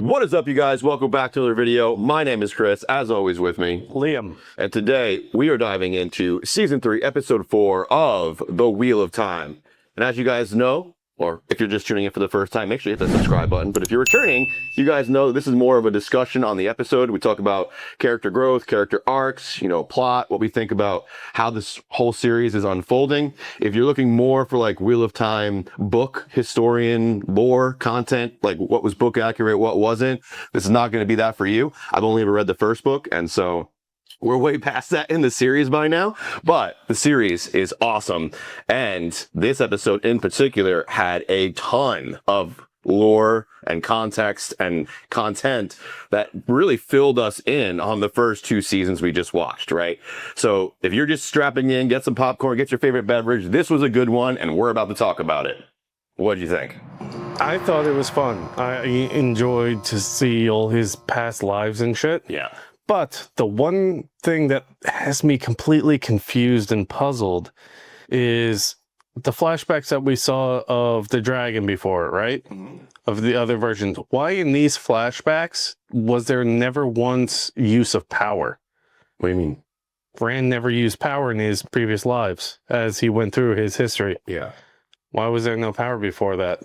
What is up, you guys? Welcome back to another video. My name is Chris, as always with me, Liam. and today we are diving into Season 3, Episode 4 of The Wheel of Time. And as you guys know, or if you're just tuning in for the first time, make sure you hit that subscribe button. But if you're returning, you guys know this is more of a discussion on the episode. We talk about character growth, character arcs, plot, what we think about how this whole series is unfolding. If you're looking more for like Wheel of Time book, historian, lore, content, like what was book accurate, what wasn't, this is not going to be that for you. I've only ever read the first book, and so we're way past that in the series by now, but the series is awesome. And this episode in particular had a ton of lore and context and content that really filled us in on the first two seasons we just watched, right? So if you're just strapping in, get some popcorn, get your favorite beverage, this was a good one, and we're about to talk about it. What did you think? I thought it was fun. I enjoyed to see all his past lives and shit. Yeah. But the one thing that has me completely confused and puzzled is the flashbacks that we saw of the dragon before, right? Mm-hmm. Of the other versions. Why in these flashbacks was there never once use of power? What do you mean? Rand never used power in his previous lives as he went through his history. Yeah. Why was there no power before that?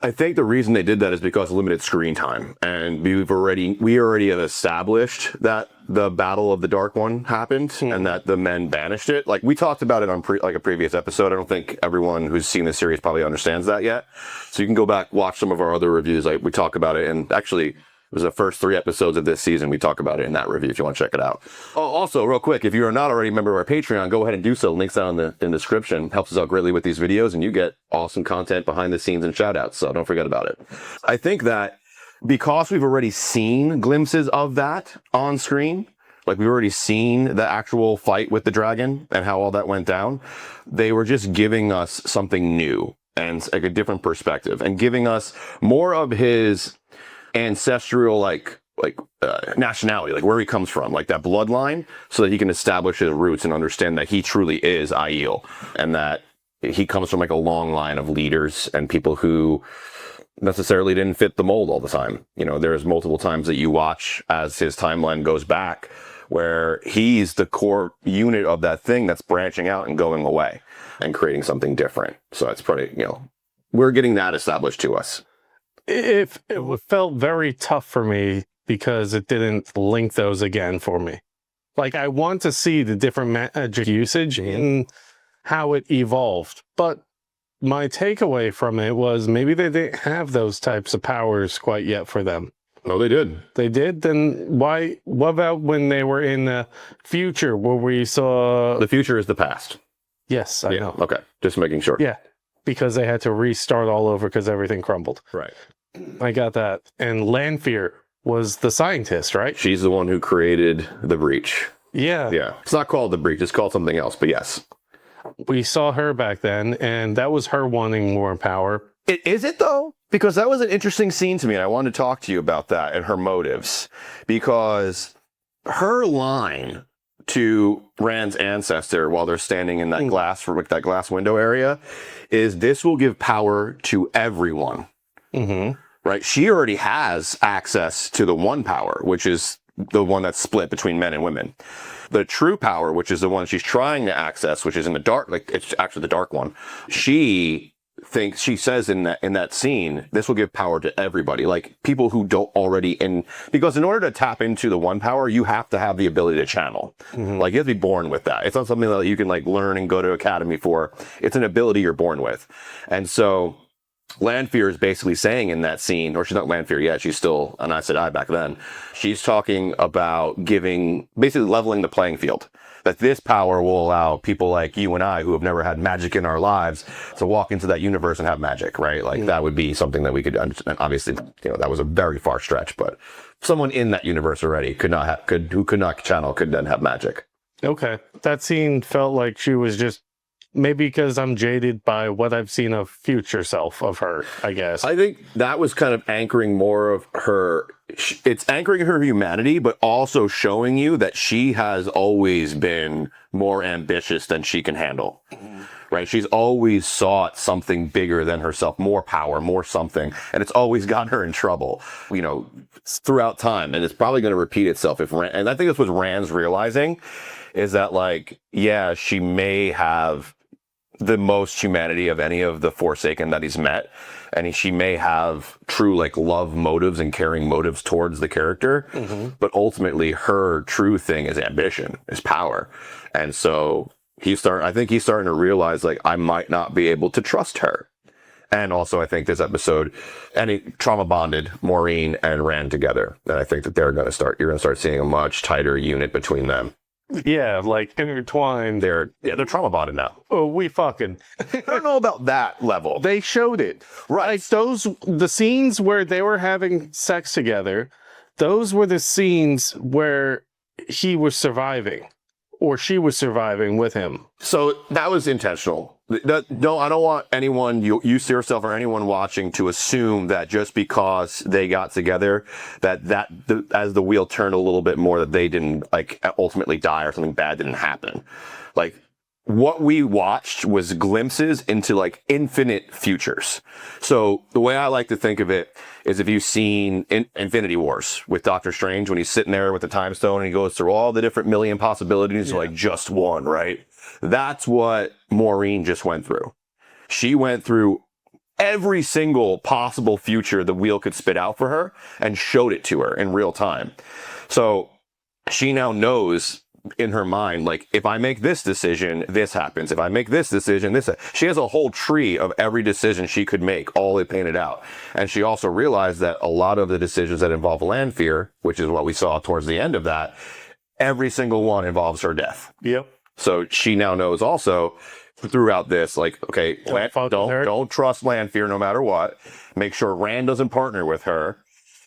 I think the reason they did that is because of limited screen time, and we already have established that the Battle of the Dark One happened and that the men banished it. Like we talked about it on a previous episode. I don't think everyone who's seen this series probably understands that yet. So you can go back, watch some of our other reviews. Like we talk about it, and actually it was the first 3 episodes of this season. We talk about it in that review if you want to check it out. Oh, also, real quick, if you are not already a member of our Patreon, go ahead and do so. Links down in the description. Helps us out greatly with these videos, and you get awesome content behind the scenes and shout outs. So don't forget about it. I think that because we've already seen glimpses of that on screen, like we've already seen the actual fight with the dragon and how all that went down, they were just giving us something new and like a different perspective and giving us more of his ancestral nationality, like where he comes from, like that bloodline, so that he can establish his roots and understand that he truly is Aiel, and that he comes from like a long line of leaders and people who necessarily didn't fit the mold all the time. There's multiple times that you watch as his timeline goes back where he's the core unit of that thing that's branching out and going away and creating something different. So it's pretty, we're getting that established to us. It felt very tough for me because it didn't link those again for me. Like, I want to see the different magic usage and how it evolved. But my takeaway from it was maybe they didn't have those types of powers quite yet for them. No, they did. They did? Then why? What about when they were in the future where we saw... The future is the past. Yes, I know. Okay, just making sure. Yeah, because they had to restart all over because everything crumbled. Right. I got that. And Lanfear was the scientist, right? She's the one who created the breach. Yeah. Yeah. It's not called the breach. It's called something else, but yes. We saw her back then, and that was her wanting more power. Is it, though? Because that was an interesting scene to me, and I wanted to talk to you about that and her motives. Because her line to Rand's ancestor while they're standing in that that glass window area is, "This will give power to everyone." Mm-hmm. Right? She already has access to the one power, which is the one that's split between men and women. The true power, which is the one she's trying to access, which is in the dark, like it's actually the dark one. She says in that scene, this will give power to everybody, like people who don't already because in order to tap into the one power, you have to have the ability to channel. Mm-hmm. Like you have to be born with that. It's not something that you can like learn and go to academy for. It's an ability you're born with. And so Lanfear is basically saying in that scene, or she's not Lanfear yet, she's still an Aes Sedai back then. She's talking about basically leveling the playing field. That this power will allow people like you and I, who have never had magic in our lives, to walk into that universe and have magic, right? Like that would be something that we could understand. Obviously, that was a very far stretch, but someone in that universe already who could not channel could then have magic. Okay. That scene felt like she was just, maybe because I'm jaded by what I've seen of future self of her, I guess. I think that was kind of anchoring more of her. It's anchoring her humanity, but also showing you that she has always been more ambitious than she can handle. right? She's always sought something bigger than herself, more power, more something, and it's always got her in trouble, you know, throughout time. And it's probably going to repeat itself if Rand, and I think that's what Rand's realizing, is that like, yeah, she may have the most humanity of any of the Forsaken that he's met, and she may have true like love motives and caring motives towards the character, but ultimately her true thing is ambition, is power. And so I think he's starting to realize like, I might not be able to trust her. And also I think this episode, any trauma bonded Moiraine and Rand together, and I think that you're going to start seeing a much tighter unit between them. Yeah, like intertwined. They're trauma bonded now. Oh, we fucking. I don't know about that level. They showed it. Right. Like the scenes where they were having sex together, those were the scenes where he was surviving or she was surviving with him. So that was intentional. No, I don't want anyone, you yourself or anyone watching, to assume that just because they got together, as the wheel turned a little bit more, that they didn't like ultimately die or something bad didn't happen. Like, what we watched was glimpses into like infinite futures. So the way I like to think of it is, if you've seen Infinity Wars with Doctor Strange, when he's sitting there with the time stone and he goes through all the different million possibilities to like just one, right? That's what Moiraine just went through. She went through every single possible future the wheel could spit out for her and showed it to her in real time. So she now knows in her mind, like, if I make this decision, this happens. If I make this decision, this. She has a whole tree of every decision she could make, all painted out. And she also realized that a lot of the decisions that involve Lanfear, which is what we saw towards the end of that, every single one involves her death. Yep. So she now knows also throughout this, like, okay, don't trust Lanfear no matter what. Make sure Rand doesn't partner with her.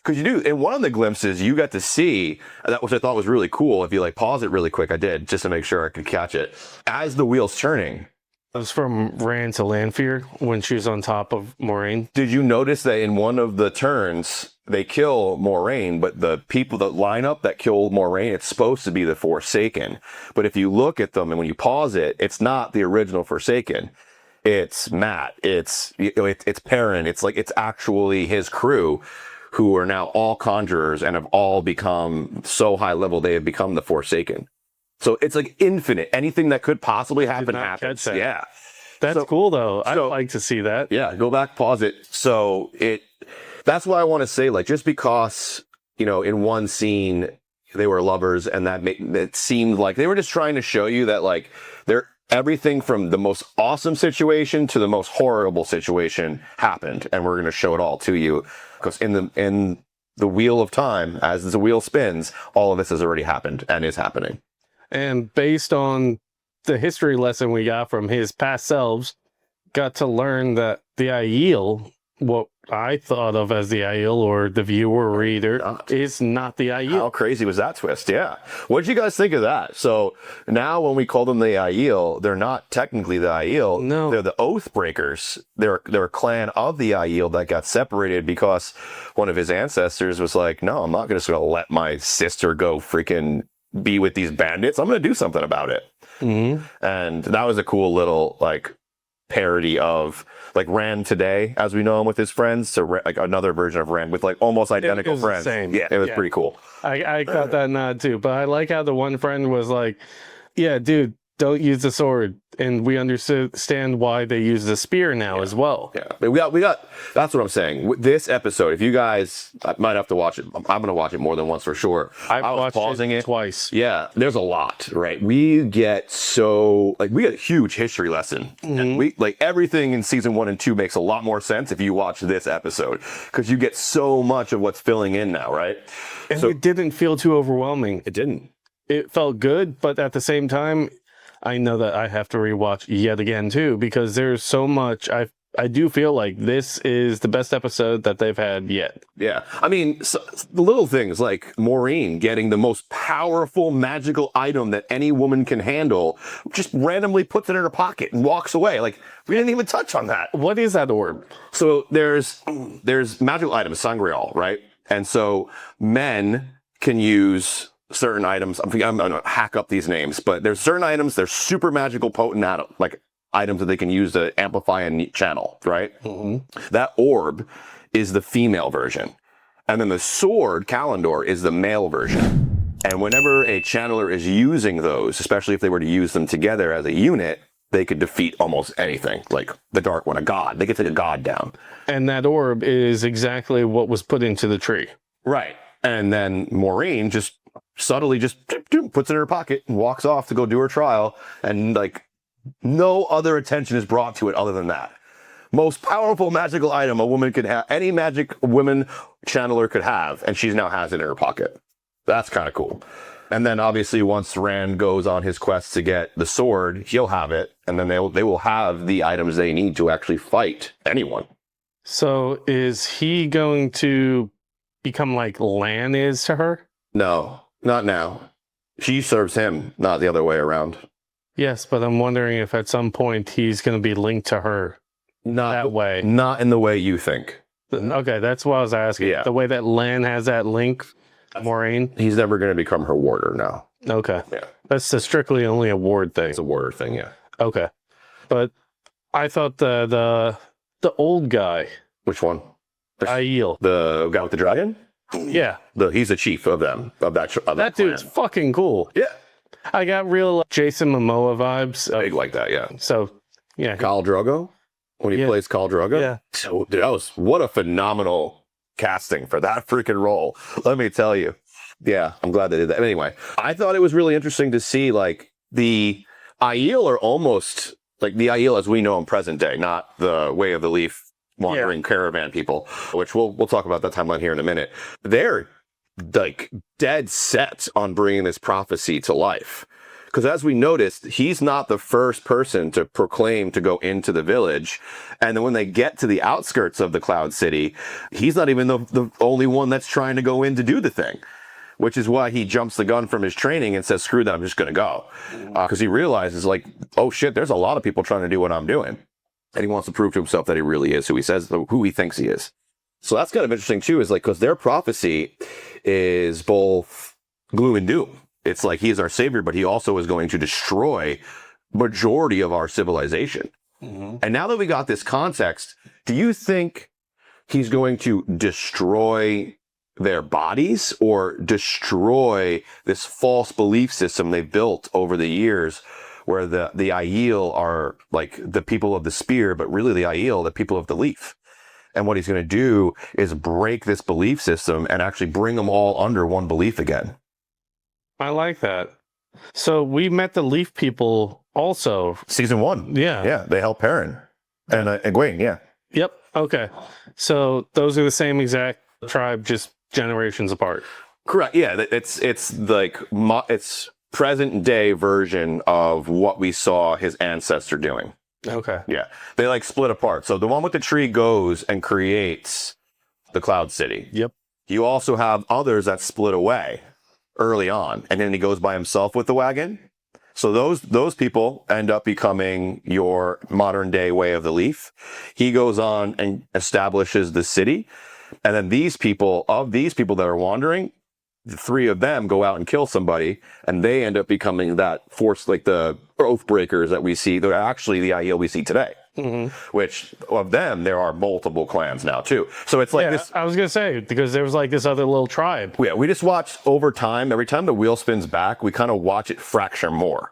Because you do, in one of the glimpses, you got to see, that which I thought was really cool. If you like pause it really quick, I did, just to make sure I could catch it. As the wheel's turning. That was from Rand to Lanfear when she was on top of Moiraine. Did you notice that in one of the turns, they kill Moiraine, but the people that line up that kill Moiraine, it's supposed to be the Forsaken. But if you look at them and when you pause it, it's not the original Forsaken. It's Matt. It's Perrin. It's like, it's actually his crew, who are now all conjurers and have all become so high level, they have become the Forsaken. So it's like infinite. Anything that could possibly happen happens. Yeah. That's cool though. I'd like to see that. Yeah, go back, pause it. So that's why I want to say, like, just because, you know, in one scene they were lovers and that seemed like they were just trying to show you that, like, everything from the most awesome situation to the most horrible situation happened, and we're going to show it all to you. Because in the wheel of time, as the wheel spins, all of this has already happened and is happening. And based on the history lesson we got from his past selves, got to learn that the Aiel, what I thought of as the Aiel, or the viewer reader, is not the Aiel. How crazy was that twist? Yeah. What did you guys think of that? So now when we call them the Aiel, they're not technically the Aiel. No. They're the Oath Breakers. They're a clan of the Aiel that got separated because one of his ancestors was like, no, I'm not just going to let my sister go freaking be with these bandits. I'm going to do something about it. Mm-hmm. And that was a cool little, like, parody of, like, Rand today, as we know him with his friends, to like another version of Rand with like almost identical friends. Same. Yeah, it was pretty cool. I got that nod too, but I like how the one friend was like, yeah, dude, don't use the sword. And we understand why they use the spear now as well. Yeah, but we got, that's what I'm saying. With this episode, if you guys, I might have to watch it. I'm going to watch it more than once for sure. I was pausing it twice. Yeah, there's a lot, right? We get a huge history lesson. And we, like, everything in season 1 and 2 makes a lot more sense if you watch this episode, because you get so much of what's filling in now, right? And it didn't feel too overwhelming. It didn't. It felt good, but at the same time, I know that I have to rewatch yet again too, because there's so much. I do feel like this is the best episode that they've had yet. Yeah. I mean, the little things like Moiraine getting the most powerful magical item that any woman can handle, just randomly puts it in her pocket and walks away. Like, we didn't even touch on that. What is that orb? So there's magical items, sangreal, right? And so men can use certain items. I'm going to hack up these names, but there's certain items, they're super magical, potent, like items that they can use to amplify and channel, right? Mm-hmm. That orb is the female version. And then the sword, Kalendor, is the male version. And whenever a channeler is using those, especially if they were to use them together as a unit, they could defeat almost anything. Like the Dark One, a god. They could take a god down. And that orb is exactly what was put into the tree. Right. And then Moiraine just subtly just puts it in her pocket and walks off to go do her trial. And like no other attention is brought to it other than that. Most powerful magical item a woman could have, any magic woman channeler could have, and she now has it in her pocket. That's kind of cool. And then obviously once Rand goes on his quest to get the sword, he'll have it, and then they will have the items they need to actually fight anyone. So is he going to become like Lan is to her? No, not now. She serves him, not the other way around. Yes, but I'm wondering if at some point he's going to be linked to her Not that way. Not in the way you think. Okay, that's what I was asking. Yeah. The way that Lan has that link, Moiraine. He's never going to become her warder now. Okay. Yeah. That's strictly only a ward thing. It's a warder thing, yeah. Okay. But I thought the old guy, Which one? Aiel. The guy with the dragon? Yeah. He's the chief of them, of that That dude's clan. fucking cool. Yeah. I got real Jason Momoa vibes. Big like that, yeah. So, yeah. Khal Drogo? When he Yeah. plays Khal Drogo? Yeah. So, dude, what a phenomenal casting for that freaking role. Let me tell you. Yeah, I'm glad they did that. Anyway, I thought it was really interesting to see, like, the Aiel are almost like the Aiel as we know in present day, not the Way of the Leaf wandering caravan people, which we'll talk about that timeline here in a minute. They're like dead set on bringing this prophecy to life. Because as we noticed, he's not the first person to proclaim to go into the village. And then when they get to the outskirts of the Cloud City, he's not even the only one that's trying to go in to do the thing. Which is why he jumps the gun from his training and says, screw that, I'm just going to go. Because he realizes, like, oh shit, there's a lot of people trying to do what I'm doing. And he wants to prove to himself that he really is who he thinks he is. So that's kind of interesting too, is like, because their prophecy is both gloom and doom. It's like he is our savior, but he also is going to destroy majority of our civilization. Mm-hmm. And now that we got this context, do you think he's going to destroy their bodies or destroy this false belief system they built over the years where the Aiel are like the people of the spear, but really the Aiel, the people of the leaf? And what he's going to do is break this belief system and actually bring them all under one belief again. I like that. So we met the leaf people also. Season 1. Yeah. Yeah. They help Perrin and Egwene. Yeah. Yep. Okay. So those are the same exact tribe, just generations apart. Correct. Yeah. It's like it's present day version of what we saw his ancestor doing. Okay. Yeah. They like split apart. So the one with the tree goes and creates the Cloud City. Yep. You also have others that split away early on, and then he goes by himself with the wagon. So those people end up becoming your modern day Way of the Leaf. He goes on and establishes the city. And then these people that are wandering, the 3 of them go out and kill somebody, and they end up becoming that force, like the oath breakers that we see. They're actually the Aiel we see today. Mm-hmm. Which of them, there are multiple clans now too. So it's like this. I was going to say, because there was like this other little tribe. Yeah, we just watched over time. Every time the wheel spins back, we kind of watch it fracture more.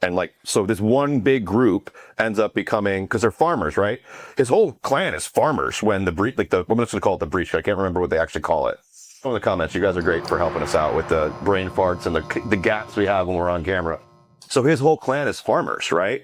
And like, so this one big group ends up becoming, because they're farmers, right? His whole clan is farmers when the breach, like I'm just going to call it the breach. I can't remember what they actually call it. Some of the comments, you guys are great for helping us out with the brain farts and the gaps we have when we're on camera. So his whole clan is farmers, right?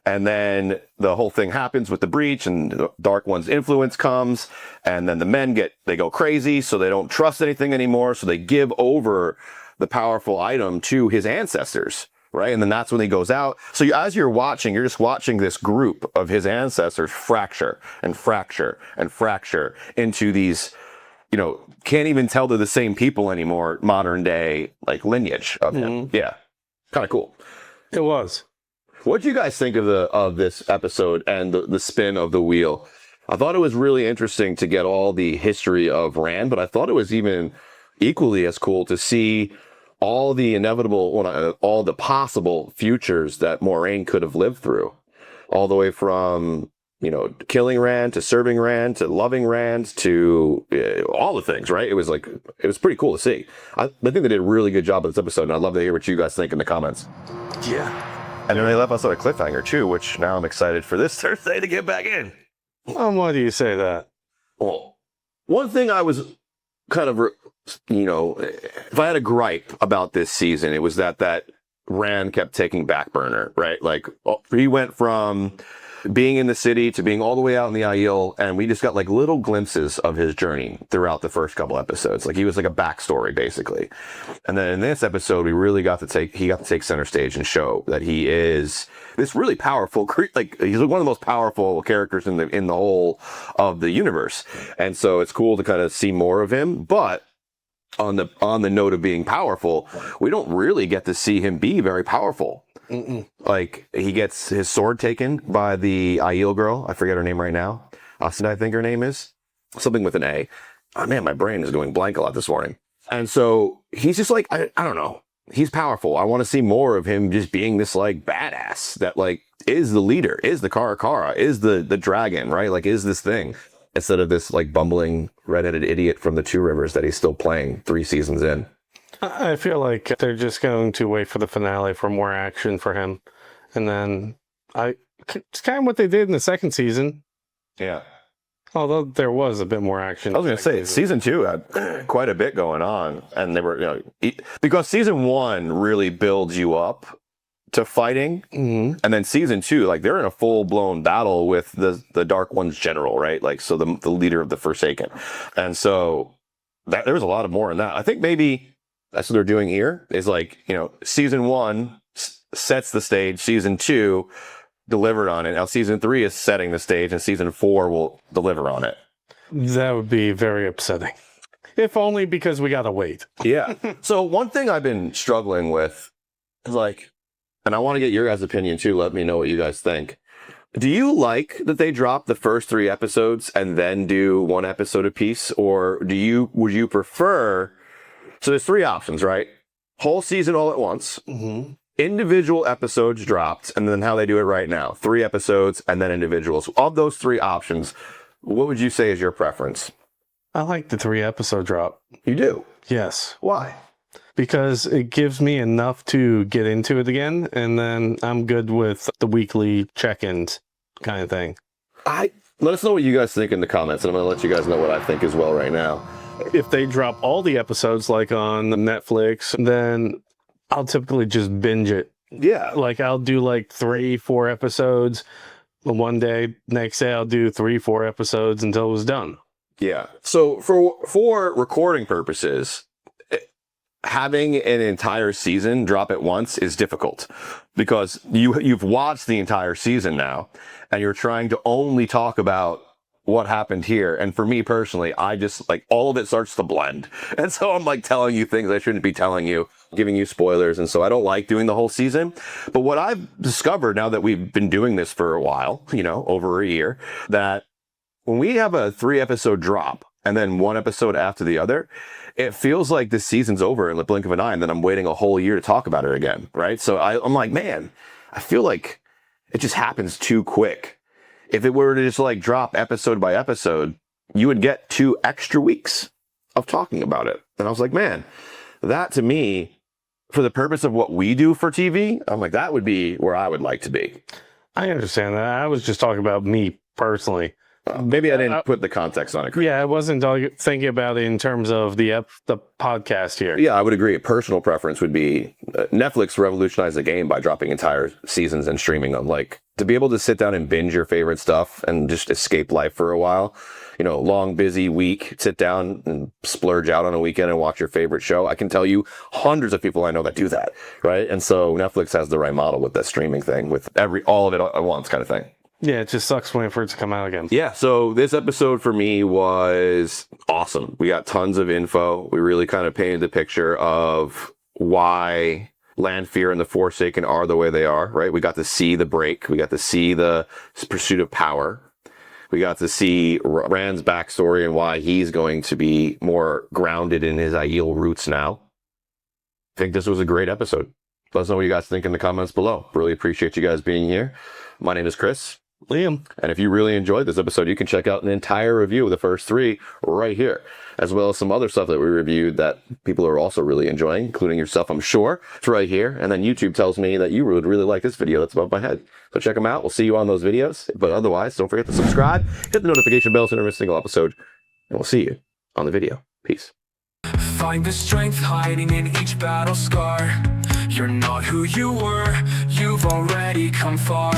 And then the whole thing happens with the breach, and the Dark One's influence comes, and then the men they go crazy, so they don't trust anything anymore, so they give over the powerful item to his ancestors, right? And then that's when he goes out. So as you're watching, you're just watching this group of his ancestors fracture and fracture and fracture into these, can't even tell they're the same people anymore, modern day, like, lineage of him. Yeah. Kind of cool. It was. What do you guys think of this episode and the spin of the wheel? I thought it was really interesting to get all the history of Rand, but I thought it was even equally as cool to see all the possible futures that Moiraine could have lived through. all the way from, killing Rand to serving Rand to loving Rand to all the things, right? It was pretty cool to see. I think they did a really good job of this episode, and I'd love to hear what you guys think in the comments. Yeah. And then they left us on a cliffhanger too, which now I'm excited for this Thursday to get back in. Why do you say that? Well, one thing I was kind of, if I had a gripe about this season, it was that Rand kept taking back burner, right? Like he went from being in the city to being all the way out in the Aiel, and we just got like little glimpses of his journey throughout the first couple episodes. Like he was like a backstory basically. And then in this episode, we really got to take center stage and show that he is this really powerful, like he's one of the most powerful characters in the whole of the universe. And so it's cool to kind of see more of him, but on the note of being powerful, we don't really get to see him be very powerful. Like he gets his sword taken by the Aiel girl. I forget her name right now. Austin, I think her name is something with an A. Oh man, my brain is going blank a lot this morning. And so he's just like, I don't know. He's powerful. I want to see more of him just being this like badass that like is the leader, is the Kara, is the dragon, right? Like is this thing instead of this like bumbling redheaded idiot from the Two Rivers that he's still playing 3 seasons in. I feel like they're just going to wait for the finale for more action for him. And then it's kind of what they did in the second season. Yeah. Although there was a bit more action. I was going to say, season 2 had quite a bit going on. And they were, because season 1 really builds you up to fighting. Mm-hmm. And then season 2, like they're in a full blown battle with the Dark One's general, right? Like, so the leader of the Forsaken. And so there was a lot of more in that. I think maybe that's what they're doing here is like, season 1 sets the stage, season 2 delivered on it. Now season 3 is setting the stage and season 4 will deliver on it. That would be very upsetting. If only because we got to wait. Yeah. So one thing I've been struggling with is like, and I want to get your guys' opinion too. Let me know what you guys think. Do you like that they drop the first 3 episodes and then do 1 episode apiece? Or would you prefer, so there's 3 options, right? Whole season all at once. Mm-hmm. Individual episodes dropped, and then how they do it right now. 3 episodes, and then individuals. Of those 3 options, what would you say is your preference? I like the 3 episode drop. You do? Yes. Why? Because it gives me enough to get into it again, and then I'm good with the weekly check-ins kind of thing. Let us know what you guys think in the comments, and I'm going to let you guys know what I think as well right now. If they drop all the episodes like on Netflix, then I'll typically just binge it. Yeah. Like I'll do like 3-4 episodes one day. Next day I'll do 3-4 episodes until it was done. Yeah. So for recording purposes, having an entire season drop at once is difficult because you've watched the entire season now and you're trying to only talk about what happened here. And for me personally, I just like all of it starts to blend. And so I'm like telling you things I shouldn't be telling you, giving you spoilers. And so I don't like doing the whole season. But what I've discovered now that we've been doing this for a while, over a year, that when we have a 3 episode drop and then 1 episode after the other, it feels like this season's over in the blink of an eye. And then I'm waiting a whole year to talk about it again. Right. So I'm like, man, I feel like it just happens too quick. If it were to just like drop episode by episode, you would get 2 extra weeks of talking about it. And I was like, man, that to me, for the purpose of what we do for TV, I'm like, that would be where I would like to be. I understand that. I was just talking about me personally. Maybe I didn't put the context on it. Yeah, I wasn't thinking about it in terms of the podcast here. Yeah, I would agree. A personal preference would be Netflix revolutionized the game by dropping entire seasons and streaming them. Like to be able to sit down and binge your favorite stuff and just escape life for a while. Long, busy week, sit down and splurge out on a weekend and watch your favorite show. I can tell you hundreds of people I know that do that, right? And so Netflix has the right model with that streaming thing, with all of it at once kind of thing. Yeah, it just sucks waiting for it to come out again. Yeah, so this episode for me was awesome. We got tons of info. We really kind of painted the picture of why Lanfear and the Forsaken are the way they are, right? We got to see the break. We got to see the pursuit of power. We got to see Rand's backstory and why he's going to be more grounded in his Aiel roots now. I think this was a great episode. Let us know what you guys think in the comments below. Really appreciate you guys being here. My name is Chris. Liam. And if you really enjoyed this episode, you can check out an entire review of the first 3 right here, as well as some other stuff that we reviewed that people are also really enjoying, including yourself, I'm sure. It's right here. And then YouTube tells me that you would really like this video that's above my head. So check them out. We'll see you on those videos. But otherwise, don't forget to subscribe, hit the notification bell so you never miss a single episode, and we'll see you on the video. Peace. Find the strength hiding in each battle scar. You're not who you were, you've already come far.